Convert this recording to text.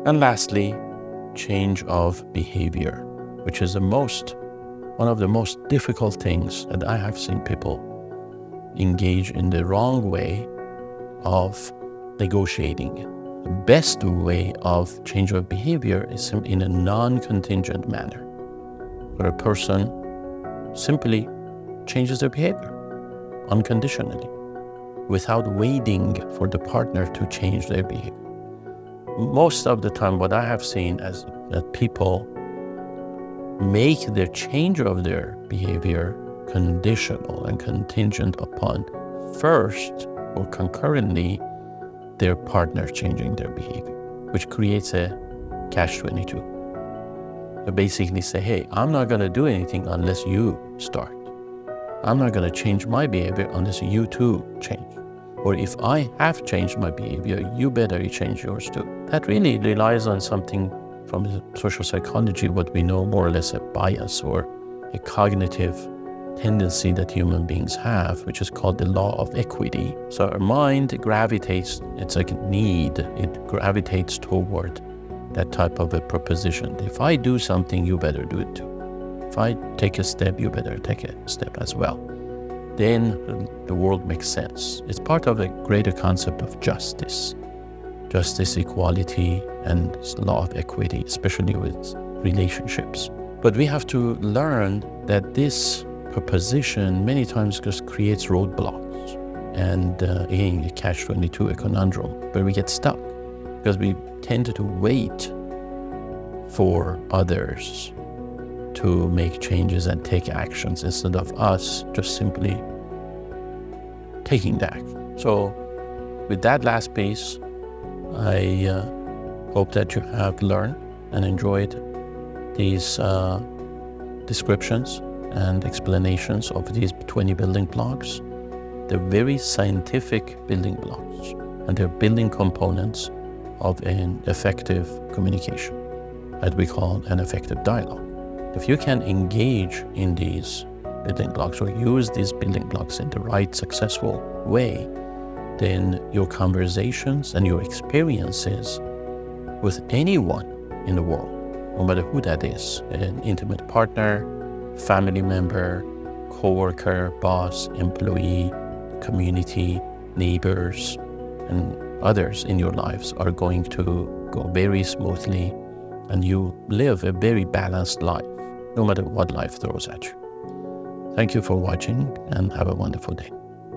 And lastly, change of behavior, which is one of the most difficult things that I have seen people engage in the wrong way of negotiating. The best way of change of behavior is in a non-contingent manner, where a person simply changes their behavior unconditionally, without waiting for the partner to change their behavior. Most of the time, what I have seen is that people make their change of their behavior conditional and contingent upon first or concurrently their partner changing their behavior, which creates a catch-22. They basically say, hey, I'm not going to do anything unless you start. I'm not going to change my behavior unless you too change. Or if I have changed my behavior, you better change yours too. That really relies on something from social psychology, what we know more or less a bias or a cognitive tendency that human beings have, which is called the law of equity. So our mind gravitates, it's like a need, it gravitates toward that type of a proposition. If I do something, you better do it too. If I take a step, you better take a step as well. Then the world makes sense. It's part of a greater concept of justice. Justice, equality, and law of equity, especially with relationships. But we have to learn that this proposition many times just creates roadblocks and again, a catch-22, a conundrum, where we get stuck because we tend to wait for others to make changes and take actions instead of us just simply taking the action. So with that last piece, I hope that you have learned and enjoyed these descriptions and explanations of these 20 building blocks. They're very scientific building blocks, and they're building components of an effective communication that we call an effective dialogue. If you can engage in these building blocks or use these building blocks in the right, successful way, then your conversations and your experiences with anyone in the world, no matter who that is, an intimate partner, family member, coworker, boss, employee, community, neighbors, and others in your lives are going to go very smoothly, and you live a very balanced life, no matter what life throws at you. Thank you for watching, and have a wonderful day.